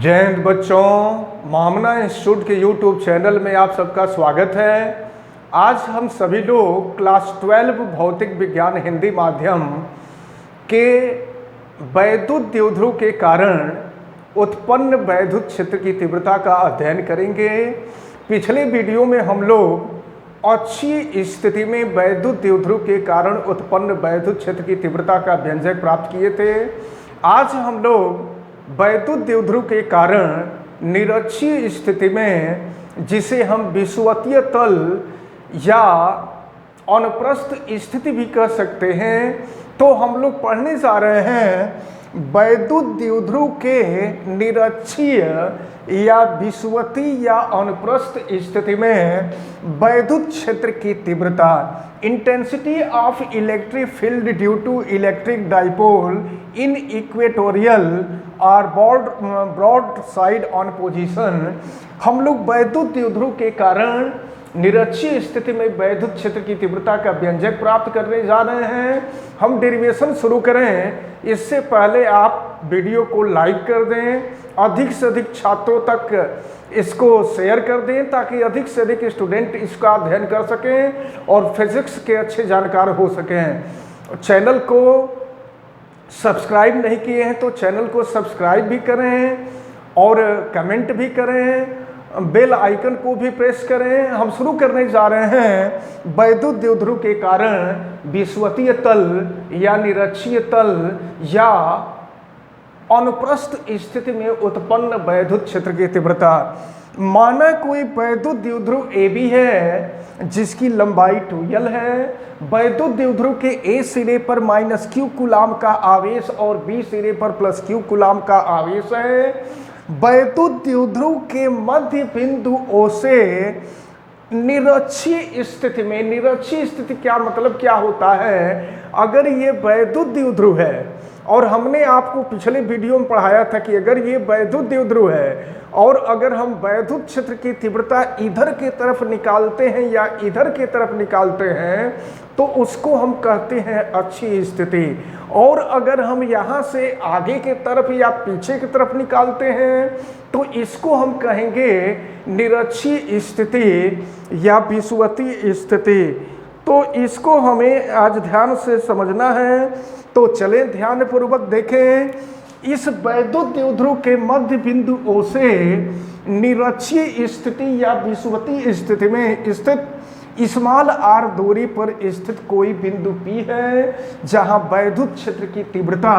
जय हिंद बच्चों, मामना इंस्टीट्यूट के यूट्यूब चैनल में आप सबका स्वागत है। आज हम सभी लोग क्लास 12 भौतिक विज्ञान हिंदी माध्यम के वैद्युत द्विध्रुव के कारण उत्पन्न वैद्युत क्षेत्र की तीव्रता का अध्ययन करेंगे। पिछले वीडियो में हम लोग अच्छी स्थिति में वैद्युत द्विध्रुव के कारण उत्पन्न वैद्युत क्षेत्र की तीव्रता का व्यंजक प्राप्त किए थे। आज हम लोग वैद्युत द्विध्रुव के कारण निरक्षीय स्थिति में, जिसे हम विषुवतीय तल या अनुप्रस्थ स्थिति भी कह सकते हैं, तो हम लोग पढ़ने जा रहे हैं वैद्युत द्विध्रुव के निरक्षीय या विषुवतीय या अनुप्रस्थ स्थिति में वैद्युत क्षेत्र की तीव्रता, intensity of electric field due to electric dipole in equatorial और ब्रॉड साइड ऑन पोजीशन। हम लोग वैद्युत द्विध्रुव के कारण निरक्षीय स्थिति में वैद्युत क्षेत्र की तीव्रता का व्यंजक प्राप्त करने जा रहे हैं। हम डेरिवेशन शुरू करें इससे पहले आप वीडियो को लाइक कर दें, अधिक से अधिक छात्रों तक इसको शेयर कर दें ताकि अधिक से अधिक स्टूडेंट इसका अध्ययन कर सकें और फिजिक्स के अच्छे जानकार हो सकें। चैनल को सब्सक्राइब नहीं किए हैं तो चैनल को सब्सक्राइब भी करें और कमेंट भी करें, बेल आइकन को भी प्रेस करें। हम शुरू करने जा रहे हैं वैद्युत द्विध्रुव के कारण विषुवतीय तल या निरक्षीय तल या अनुप्रस्थ स्थिति में उत्पन्न वैद्युत क्षेत्र की तीव्रता। माना कोई वैद्युत द्विध्रुव AB है जिसकी लंबाई 2L है। वैद्युत द्विध्रुव के A सिरे पर -q कूलाम का आवेश और B सिरे पर +q कूलाम का आवेश है। वैद्युत द्विध्रुव के मध्य बिंदु O से निरक्षीय स्थिति में, निरक्षीय स्थिति क्या मतलब क्या होता है? अगर ये वैद्युत द्विध्रुव है और हमने आपको पिछले वीडियो में पढ़ाया था कि अगर ये वैद्युत द्विध्रुव है और अगर हम वैद्युत क्षेत्र की तीव्रता इधर के तरफ निकालते हैं या इधर के तरफ निकालते हैं तो उसको हम कहते हैं अच्छी स्थिति, और अगर हम यहाँ से आगे के तरफ या पीछे की तरफ निकालते हैं तो इसको हम कहेंगे निरक्षीय स्थिति या विषुवतीय स्थिति। तो इसको हमें आज ध्यान से समझना है। तो चलें ध्यानपूर्वक देखें। इस वैद्युत द्विध्रुव के मध्य बिंदु O से निरक्षीय स्थिति या विषुवतीय स्थिति में स्थित स्मॉल r दूरी पर स्थित कोई बिंदु P है जहां वैद्युत क्षेत्र की तीव्रता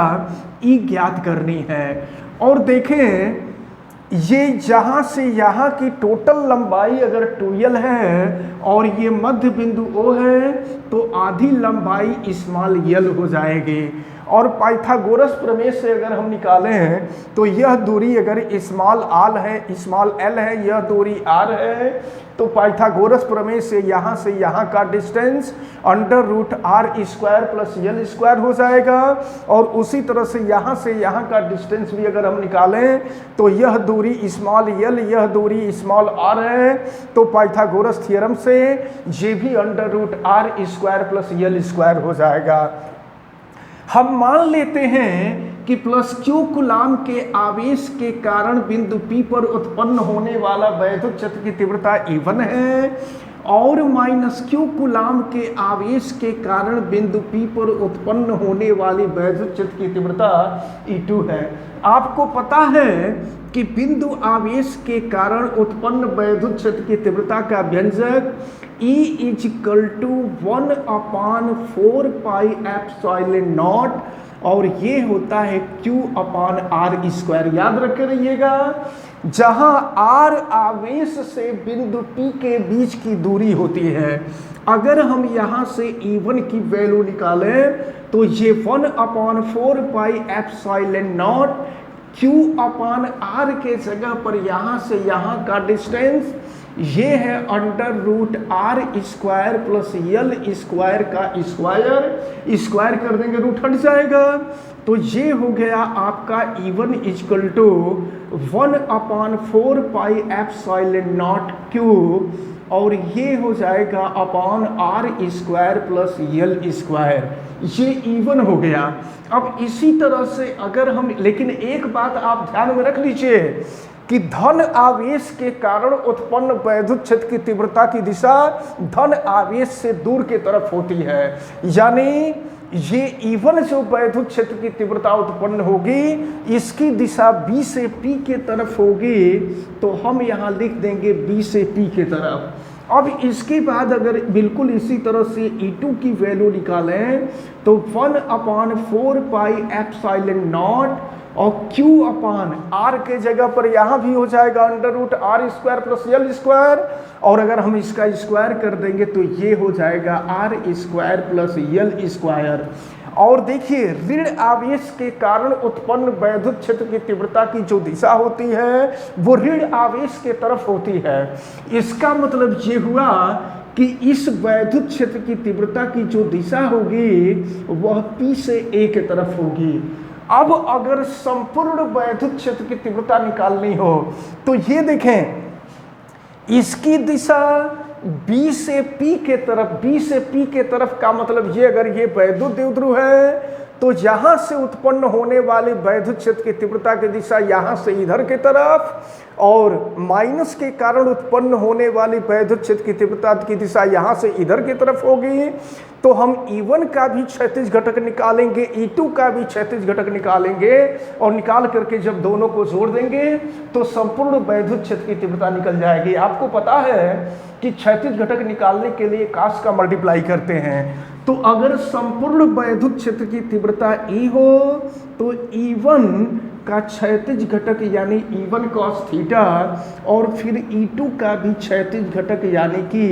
E ज्ञात करनी है। और देखें ये जहां से यहाँ की टोटल लंबाई अगर 2L है और ये मध्य बिंदु O है तो आधी लंबाई स्मॉल l हो जाएगी। और पाइथागोरस प्रमेय से अगर हम निकालें तो यह दूरी अगर स्मॉल l है, यह दूरी r है, तो पाइथागोरस प्रमेय से यहाँ का डिस्टेंस √r² + l² हो जाएगा। और उसी तरह से यहाँ का डिस्टेंस भी अगर हम निकालें तो यह दूरी स्मॉल l, यह दूरी स्मॉल r है, तो पाइथागोरस थ्योरम से ये भी √r² + l² हो जाएगा। हम मान लेते हैं कि +q कूलाम के आवेश के कारण बिंदु P पर उत्पन्न होने वाला वैद्युत क्षेत्र की तीव्रता E1 है और -q कूलाम के आवेश के कारण बिंदु P पर उत्पन्न होने वाली वैद्युत क्षेत्र की तीव्रता E2 है। आपको पता है कि बिंदु आवेश के कारण उत्पन्न वैद्युत क्षेत्र की तीव्रता का व्यंजक E = 1/4πε0 और ये होता है Q/r²। याद रखे रहिएगा, जहां r आवेश से बिंदु P के बीच की दूरी होती है। अगर हम यहाँ से E1 की वैल्यू निकालें तो ये 1/4πε0 Q/r के जगह पर यहाँ से यहाँ का डिस्टेंस ये है √r² + l² का स्क्वायर कर देंगे, रूट हट जाएगा। तो ये हो गया आपका E1 = 1/4πε0 Q और ये हो जाएगा r² + l²। ये इवन हो गया। अब इसी तरह से अगर हम, लेकिन एक बात आप ध्यान में रख लीजिए कि धन आवेश के कारण उत्पन्न वैद्युत क्षेत्र की तीव्रता की दिशा धन आवेश से दूर की तरफ होती है, यानी ये इवन जो वैद्युत क्षेत्र की तीव्रता उत्पन्न होगी इसकी दिशा B से P के तरफ होगी, तो हम यहाँ लिख देंगे B से P के तरफ। अब इसके बाद अगर बिल्कुल इसी तरह से E2 की वैल्यू निकालें तो 1/4 पाई एप्सिलॉन नॉट और Q अपान R के जगह पर यहाँ भी हो जाएगा √R² प्लस L², और अगर हम इसका स्क्वायर कर देंगे तो ये हो जाएगा R² प्लस L²। और देखिए ऋण आवेश के कारण उत्पन्न वैद्युत क्षेत्र की तीव्रता की जो दिशा होती है वो ऋण आवेश के तरफ होती है। इसका मतलब ये हुआ कि इस वैद्युत क्षेत्र की तीव्रता की जो दिशा होगी वह P से A की तरफ होगी। अब अगर संपूर्ण वैद्युत क्षेत्र की तीव्रता निकालनी हो तो ये देखें, इसकी दिशा B से P के तरफ, B से P के तरफ का मतलब ये, अगर ये वैद्युत द्विध्रुव है तो यहाँ से उत्पन्न होने वाले वैद्युत क्षेत्र की तीव्रता की दिशा यहाँ से इधर की तरफ, और माइनस के कारण उत्पन्न होने वाली वैद्युत क्षेत्र की तीव्रता की दिशा यहाँ से इधर की तरफ होगी। तो हम E1 का भी क्षैतिज घटक निकालेंगे, E2 का भी क्षैतिज घटक निकालेंगे, और निकाल करके जब दोनों को जोड़ देंगे तो संपूर्ण वैद्युत क्षेत्र की तीव्रता निकल जाएगी। आपको पता है कि क्षैतिज घटक निकालने के लिए काश का मल्टीप्लाई करते हैं, तो अगर संपूर्ण वैद्युत क्षेत्र की तीव्रता E हो तो E1 का क्षैतिज घटक यानी E1 cos थीटा, और फिर E2 का भी क्षैतिज घटक यानी कि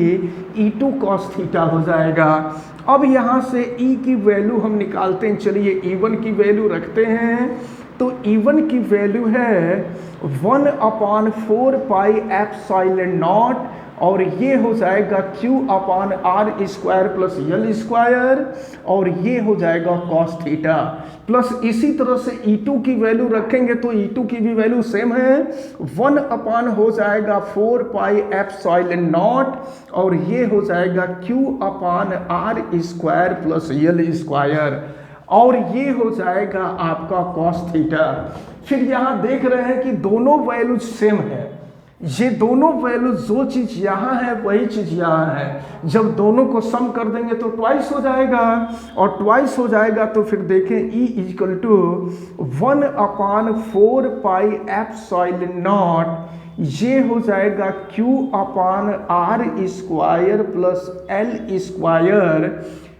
E2 cos थीटा हो जाएगा। अब यहाँ से E की वैल्यू हम निकालते हैं, चलिए E1 की वैल्यू रखते हैं, तो E1 की वैल्यू है 1/4 पाई एप्सिलॉन नॉट, और ये हो जाएगा Q/R² प्लस L², और ये हो जाएगा cos थीटा, प्लस इसी तरह से E2 की वैल्यू रखेंगे तो E2 की भी वैल्यू सेम है, 1 हो जाएगा 4 पाई एप्सिलॉन नॉट, और ये हो जाएगा Q/R² प्लस L², और ये हो जाएगा आपका cos थीटा। फिर यहाँ देख रहे हैं कि दोनों वैल्यू सेम है, ये दोनों वैल्यू जो चीज यहाँ है वही चीज यहाँ है। जब दोनों को सम कर देंगे तो ट्वाइस हो जाएगा, और ट्वाइस हो जाएगा तो फिर देखें E = 1/4 पाई एप्सिलॉन नॉट, ये हो जाएगा Q/R² प्लस L²,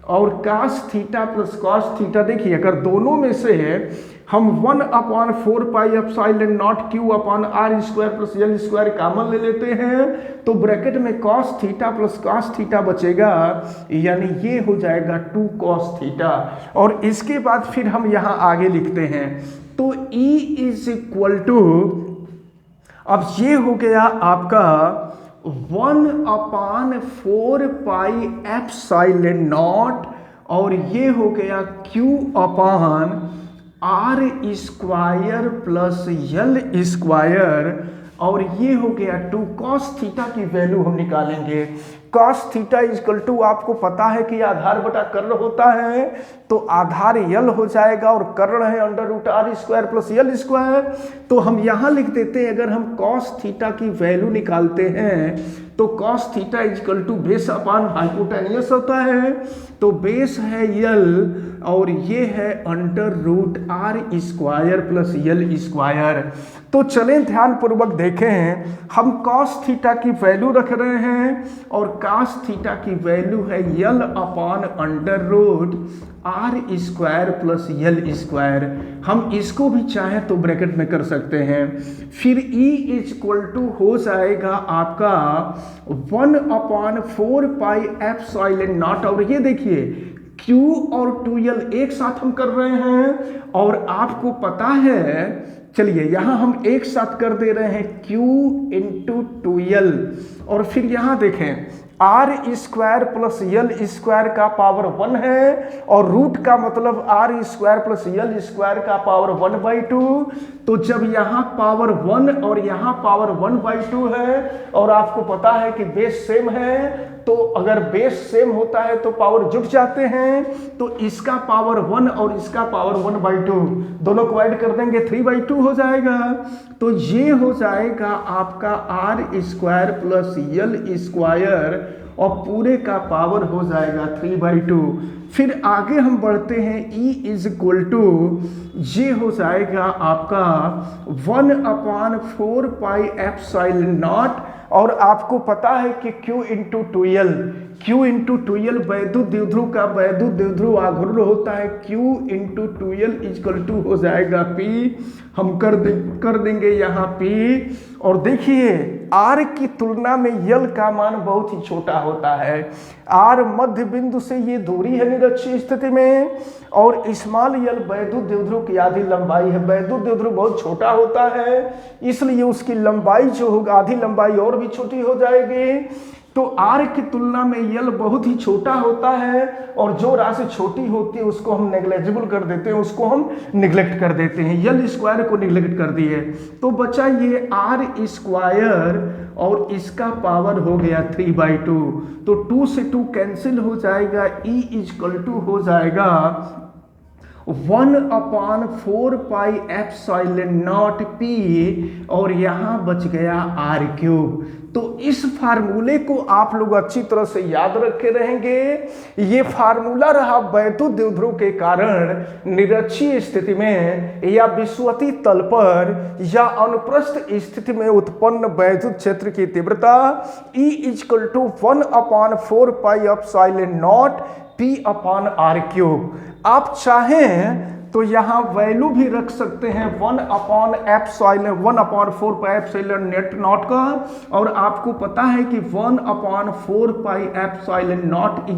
और cos theta plus cos theta. देखिए अगर दोनों में से हम 1/4 pi epsilon not Q/R² plus L² common ले लेते हैं तो ब्रैकेट में cos theta plus cos theta बचेगा, यानी ये हो जाएगा 2 cos थीटा। और इसके बाद फिर हम यहाँ आगे लिखते हैं, तो E = अब ये हो गया आपका 1/4 पाई एप्सिलॉन नॉट, और ये हो गया Q/R² प्लस L², और ये हो गया 2 cos थीटा की वैल्यू हम निकालेंगे। cos थीटा = आपको पता है कि आधार बटा कर्ण होता है, तो आधार L हो जाएगा और कर्ण है √R² प्लस L²। तो हम यहाँ लिख देते हैं, अगर हम cos थीटा की वैल्यू निकालते हैं तो cos theta = base upon hypotenuse होता है, तो बेस है L और ये है √R² प्लस L²। तो चलें ध्यान पूर्वक देखें, हम cos थीटा की वैल्यू रख रहे हैं और cos थीटा की वैल्यू है L/√R² प्लस L²। हम इसको भी चाहें तो ब्रैकेट में कर सकते हैं। फिर E = हो जाएगा आपका 1/4 पाई एप्सिलॉन नॉट, और ये देखिए Q और 2L एक साथ हम कर रहे हैं, और आपको पता है, चलिए यहाँ हम एक साथ कर दे रहे हैं Q × 2L, और फिर यहाँ देखें R² प्लस L² का पावर 1 है, और रूट का मतलब R² प्लस L² का पावर 1/2। तो जब यहाँ पावर 1 और यहाँ पावर 1/2 है, और आपको पता है कि बेस सेम है, तो अगर बेस सेम होता है तो पावर जुट जाते हैं, तो इसका पावर 1 और इसका पावर 1/2 दोनों को ऐड कर देंगे 3/2 हो जाएगा। तो ये हो जाएगा आपका r² प्लस l² और पूरे का पावर हो जाएगा 3/2। फिर आगे हम बढ़ते हैं, E = ये हो जाएगा आपका 1/4πε0। और आपको पता है कि Q × 2L वैद्युत द्विध्रुव का वैद्युत द्विध्रुव आघूर्ण होता है। Q × 2L हो जाएगा P। हम कर देंगे यहाँ P। और देखिए R की तुलना में L का मान बहुत ही छोटा होता है। R मध्य बिंदु से ये दूरी है निरक्षीय स्थिति में, और स्मॉल l वैद्युत द्विध्रुव की आधी लंबाई है। वैद्युत द्विध्रुव बहुत छोटा होता है, इसलिए उसकी लंबाई जो होगा आधी लंबाई और भी छोटी हो जाएगी। तो R की तुलना में L बहुत ही छोटा होता है, और जो राशि छोटी होती है उसको हम नेग्लेजिबल कर देते हैं, उसको हम निगलेक्ट कर देते हैं। L² को निगलेक्ट कर दिए, तो बचा ये R² और इसका पावर हो गया 3/2। तो 2 से 2 कैंसिल हो जाएगा। E = हो जाएगा 1/4πε0P, और यहाँ बच गया R³। तो इस फार्मूले को आप लोग अच्छी तरह से याद रखे रहेंगे। ये फार्मूला रहा वैद्युत द्विध्रुव के कारण निरक्षीय स्थिति में या विषुवतीय तल पर या अनुप्रस्थ स्थिति में उत्पन्न वैद्युत क्षेत्र की तीव्रता E = 1/4πε0P/R³। आप चाहें तो यहाँ वैल्यू भी रख सकते हैं 1/4πε0 का, और आपको पता है कि 1/4πε0 =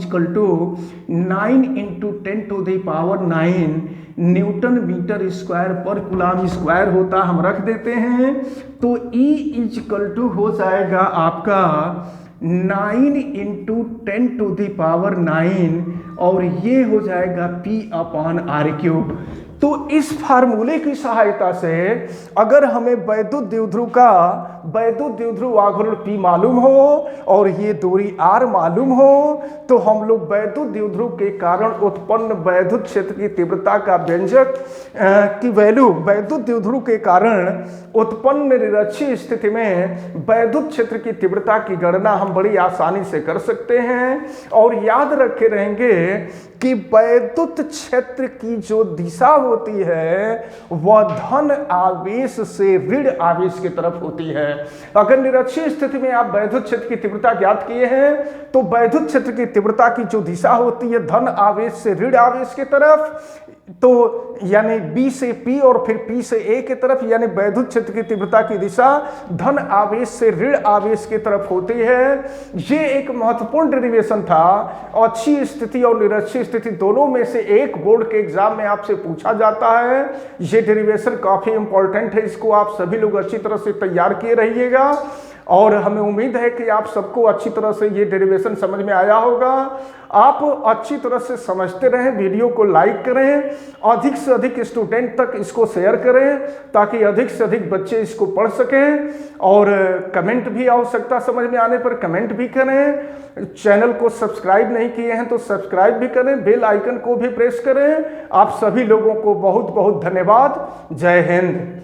9 × 10⁹ न्यूटन मीटर स्क्वायर पर कूलम स्क्वायर होता, हम रख देते हैं। तो E = हो जाएगा आपका 9 × 10⁹, और ये हो जाएगा P/R³। तो इस फार्मूले की सहायता से अगर हमें वैद्युत द्विध्रुव आघूर्ण P मालूम हो और ये दूरी R मालूम हो, तो हम लोग वैद्युत द्विध्रुव के कारण उत्पन्न वैद्युत क्षेत्र की तीव्रता का व्यंजक की वैल्यू वैद्युत द्विध्रुव के कारण उत्पन्न निरक्षीय स्थिति में वैद्युत क्षेत्र की तीव्रता की गणना हम बड़ी आसानी से कर सकते हैं। और याद रखे रहेंगे कि वैद्युत क्षेत्र की जो दिशा होती है वह धन आवेश से ऋण आवेश की तरफ होती है। अगर निरक्षीय स्थिति में आप वैद्युत क्षेत्र की तीव्रता ज्ञात किए हैं, तो वैद्युत क्षेत्र की तीव्रता की जो दिशा होती है धन आवेश से ऋण आवेश की तरफ, तो यानी B से P और फिर P से A की तरफ, यानी वैद्युत क्षेत्र की तीव्रता की दिशा धन आवेश से ऋण आवेश की तरफ होती है। ये एक महत्वपूर्ण डेरिवेशन था। अच्छी स्थिति और निरक्षीय स्थिति दोनों में से एक बोर्ड के एग्जाम में आपसे पूछा जाता है। ये डेरिवेशन काफी इंपॉर्टेंट है, इसको आप सभी लोग अच्छी तरह से तैयार किए रहिएगा। और हमें उम्मीद है कि आप सबको अच्छी तरह से ये डेरिवेशन समझ में आया होगा। आप अच्छी तरह से समझते रहें, वीडियो को लाइक करें, अधिक से अधिक स्टूडेंट तक इसको शेयर करें ताकि अधिक से अधिक बच्चे इसको पढ़ सकें। और कमेंट भी आवश्यकता समझ में आने पर कमेंट भी करें। चैनल को सब्सक्राइब नहीं किए हैं तो सब्सक्राइब भी करें, बेल आइकन को भी प्रेस करें। आप सभी लोगों को बहुत बहुत धन्यवाद। जय हिंद।